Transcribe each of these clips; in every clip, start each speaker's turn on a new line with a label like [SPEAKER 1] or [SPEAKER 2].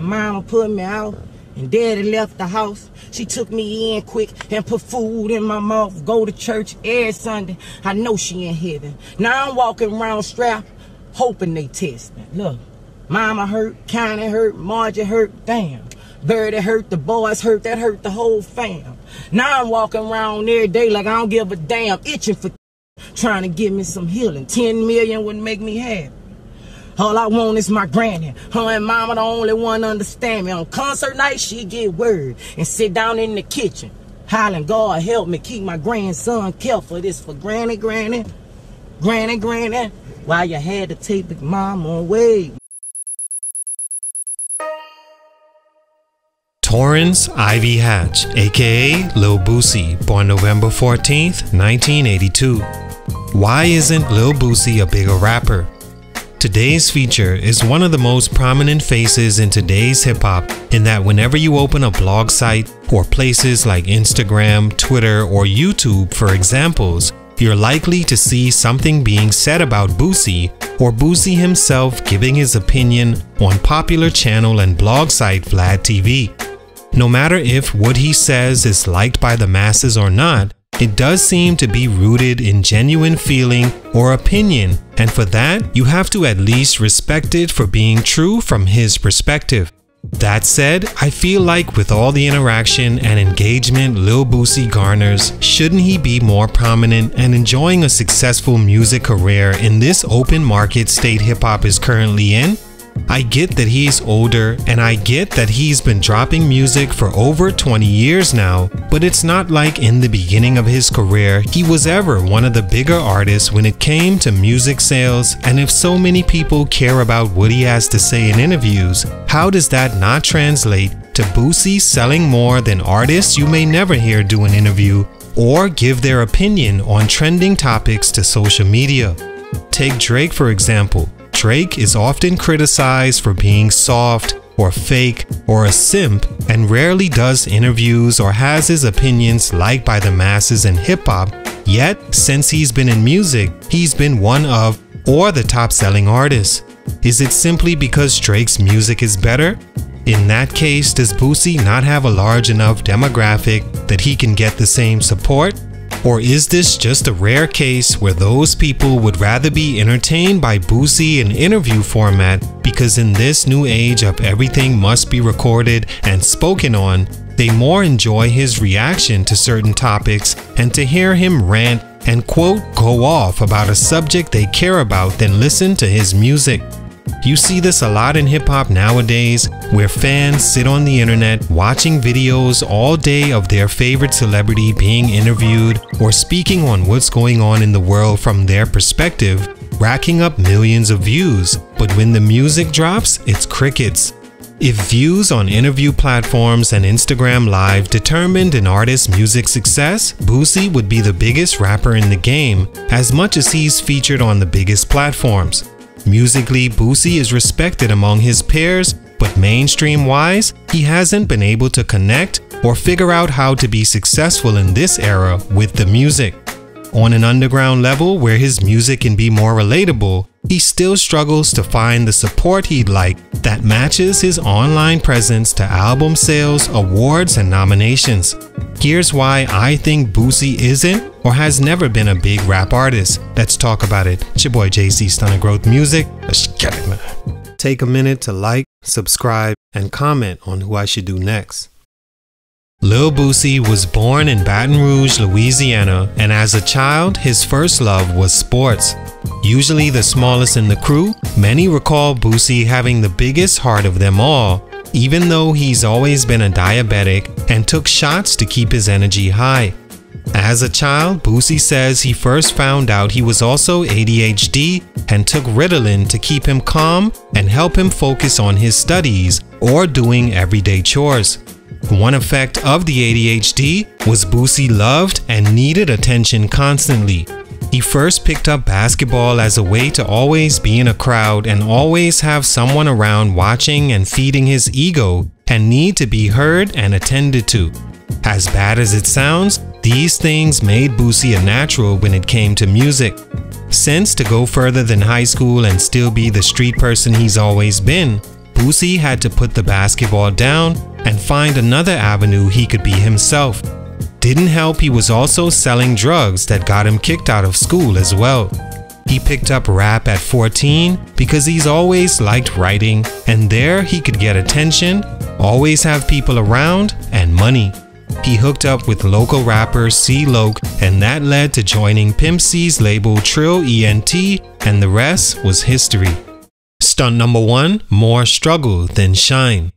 [SPEAKER 1] mama put me out and daddy left the house. She took me in quick and put food in my mouth. Go to church every Sunday. I know she in heaven. Now I'm walking around strapped, hoping they test me. Look, mama hurt, Connie hurt, Margie hurt, damn. Birdie hurt, the boys hurt, that hurt the whole fam. Now I'm walking around every day like I don't give a damn, itching for trying to give me some healing. 10 million wouldn't make me happy. All I want is my granny. Her and mama the only one understand me. On concert night, she get word and sit down in the kitchen, hollering, God help me keep my grandson careful. This for granny, granny, granny, granny. Why you had to take the mama away?
[SPEAKER 2] Torrance Ivy Hatch, aka Lil Boosie, born November 14th, 1982. Why isn't Lil Boosie a bigger rapper? Today's feature is one of the most prominent faces in today's hip-hop, in that whenever you open a blog site or places like Instagram, Twitter, or YouTube for examples, you're likely to see something being said about Boosie, or Boosie himself giving his opinion on popular channel and blog site Vlad TV. No matter if what he says is liked by the masses or not, it does seem to be rooted in genuine feeling or opinion, and for that, you have to at least respect it for being true from his perspective. That said, I feel like with all the interaction and engagement Lil Boosie garners, shouldn't he be more prominent and enjoying a successful music career in this open market state hip-hop is currently in? I get that he's older, and I get that he's been dropping music for over 20 years now, but it's not like in the beginning of his career he was ever one of the bigger artists when it came to music sales. And if so many people care about what he has to say in interviews, how does that not translate to Boosie selling more than artists you may never hear do an interview or give their opinion on trending topics to social media? Take Drake for example. Drake is often criticized for being soft or fake or a simp, and rarely does interviews or has his opinions liked by the masses in hip-hop, yet since he's been in music, he's been one of or the top-selling artist. Is it simply because Drake's music is better? In that case, does Boosie not have a large enough demographic that he can get the same support? Or is this just a rare case where those people would rather be entertained by Boosie in interview format because in this new age of everything must be recorded and spoken on, they more enjoy his reaction to certain topics and to hear him rant and quote go off about a subject they care about than listen to his music? You see this a lot in hip-hop nowadays, where fans sit on the internet watching videos all day of their favorite celebrity being interviewed or speaking on what's going on in the world from their perspective, racking up millions of views, but when the music drops, it's crickets. If views on interview platforms and Instagram Live determined an artist's music success, Boosie would be the biggest rapper in the game, as much as he's featured on the biggest platforms. Musically, Boosie is respected among his peers, but mainstream-wise, he hasn't been able to connect or figure out how to be successful in this era with the music. On an underground level where his music can be more relatable, he still struggles to find the support he'd like that matches his online presence to album sales, awards, and nominations. Here's why I think Boosie isn't or has never been a big rap artist. Let's talk about it. It's your boy JC, Stunted Growth Music. Let's get it, man. Take a minute to like, subscribe, and comment on who I should do next. Lil Boosie was born in Baton Rouge, Louisiana, and as a child, his first love was sports. Usually the smallest in the crew, many recall Boosie having the biggest heart of them all, even though he's always been a diabetic and took shots to keep his energy high. As a child, Boosie says he first found out he was also ADHD and took Ritalin to keep him calm and help him focus on his studies or doing everyday chores. One effect of the ADHD was Boosie loved and needed attention constantly. He first picked up basketball as a way to always be in a crowd and always have someone around watching and feeding his ego and need to be heard and attended to. As bad as it sounds, these things made Boosie a natural when it came to music. Since to go further than high school and still be the street person he's always been, Boosie had to put the basketball down and find another avenue he could be himself. Didn't help he was also selling drugs that got him kicked out of school as well. He picked up rap at 14 because he's always liked writing, and there he could get attention, always have people around, and money. He hooked up with local rapper C-Loc, and that led to joining Pimp C's label Trill ENT, and the rest was history. Stunt number 1, more struggle than shine.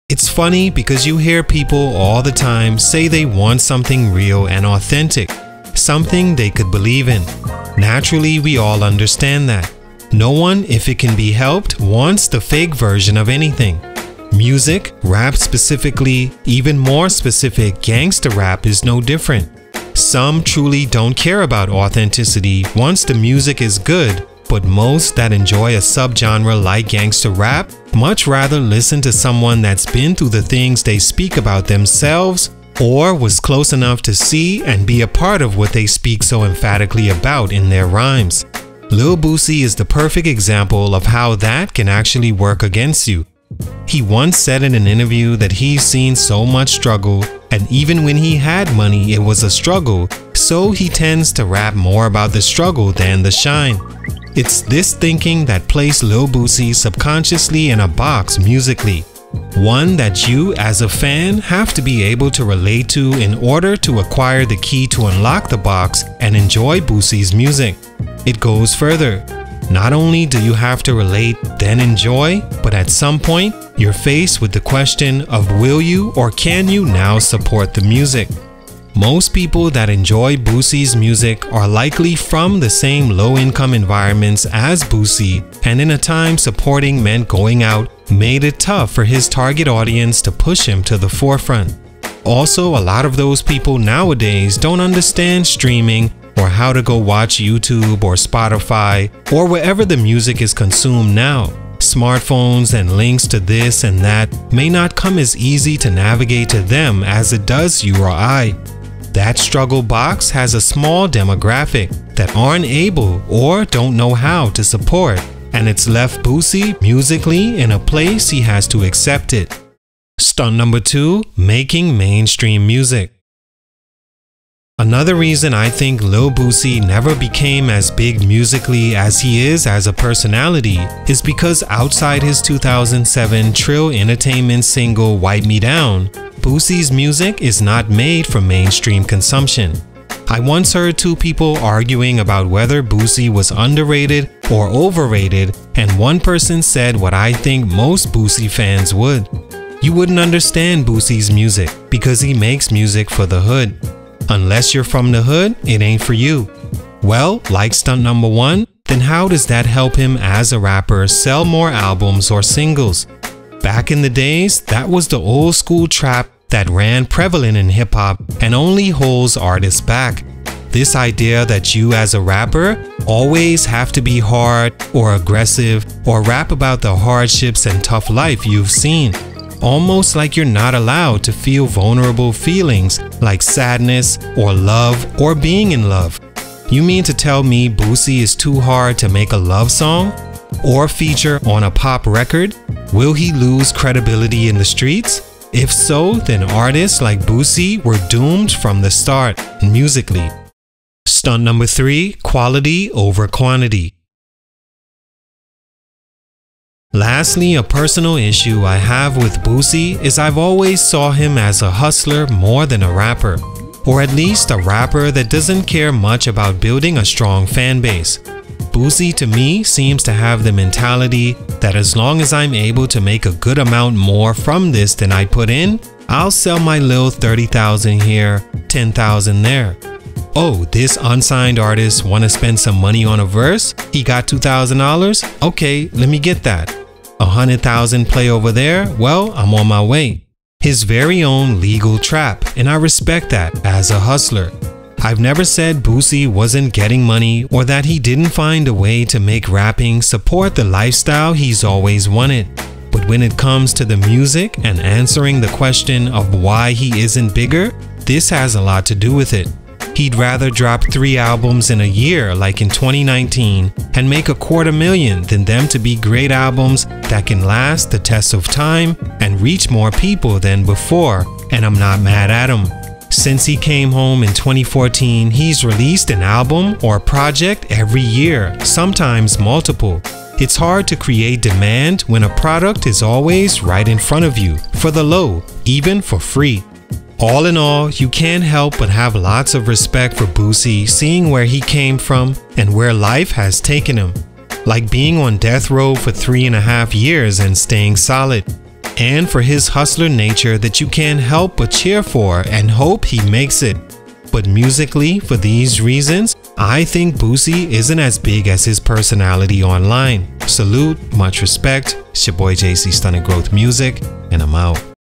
[SPEAKER 2] It's funny because you hear people all the time say they want something real and authentic, something they could believe in. Naturally, we all understand that. No one, if it can be helped, wants the fake version of anything. Music, rap specifically, even more specific, gangsta rap is no different. Some truly don't care about authenticity once the music is good, but most that enjoy a subgenre like gangsta rap much rather listen to someone that's been through the things they speak about themselves or was close enough to see and be a part of what they speak so emphatically about in their rhymes. Lil Boosie is the perfect example of how that can actually work against you. He once said in an interview that he's seen so much struggle, and even when he had money it was a struggle, so he tends to rap more about the struggle than the shine. It's this thinking that placed Lil Boosie subconsciously in a box musically. One that you, as a fan, have to be able to relate to in order to acquire the key to unlock the box and enjoy Boosie's music. It goes further. Not only do you have to relate, then enjoy, but at some point, you're faced with the question of will you or can you now support the music? Most people that enjoy Boosie's music are likely from the same low-income environments as Boosie, and in a time supporting meant going out made it tough for his target audience to push him to the forefront. Also, a lot of those people nowadays don't understand streaming or how to go watch YouTube or Spotify or wherever the music is consumed now. Smartphones and links to this and that may not come as easy to navigate to them as it does you or I. That struggle box has a small demographic that aren't able or don't know how to support, and it's left Boosie musically in a place he has to accept it. Stunt number 2, making mainstream music. Another reason I think Lil Boosie never became as big musically as he is as a personality is because outside his 2007 Trill Entertainment single Wipe Me Down, Boosie's music is not made for mainstream consumption. I once heard two people arguing about whether Boosie was underrated or overrated, and one person said what I think most Boosie fans would. You wouldn't understand Boosie's music because he makes music for the hood. Unless you're from the hood, it ain't for you. Well, like stunt number 1, then how does that help him as a rapper sell more albums or singles? Back in the days, that was the old school trap that ran prevalent in hip-hop and only holds artists back. This idea that you as a rapper always have to be hard or aggressive or rap about the hardships and tough life you've seen. Almost like you're not allowed to feel vulnerable feelings like sadness or love or being in love. You mean to tell me Boosie is too hard to make a love song or feature on a pop record? Will he lose credibility in the streets? If so, then artists like Boosie were doomed from the start musically. Stunt number 3, quality over quantity. Lastly, a personal issue I have with Boosie is I've always saw him as a hustler more than a rapper, or at least a rapper that doesn't care much about building a strong fan base. Boosie to me seems to have the mentality that as long as I'm able to make a good amount more from this than I put in, I'll sell my lil 30,000 here, 10,000 there. Oh, this unsigned artist want to spend some money on a verse? He got $2,000? Okay, let me get that. 100,000 play over there? Well, I'm on my way. His very own legal trap, and I respect that as a hustler. I've never said Boosie wasn't getting money or that he didn't find a way to make rapping support the lifestyle he's always wanted. But when it comes to the music and answering the question of why he isn't bigger, this has a lot to do with it. He'd rather drop 3 albums in a year like in 2019 and make $250,000 than them to be great albums that can last the test of time and reach more people than before, and I'm not mad at him. Since he came home in 2014, he's released an album or project every year, sometimes multiple. It's hard to create demand when a product is always right in front of you, for the low, even for free. All in all, you can't help but have lots of respect for Boosie, seeing where he came from and where life has taken him. Like being on death row for 3.5 years and staying solid. And for his hustler nature that you can't help but cheer for and hope he makes it. But musically, for these reasons, I think Boosie isn't as big as his personality online. Salute, much respect. It's your boy JC Stunted Growth Music, and I'm out.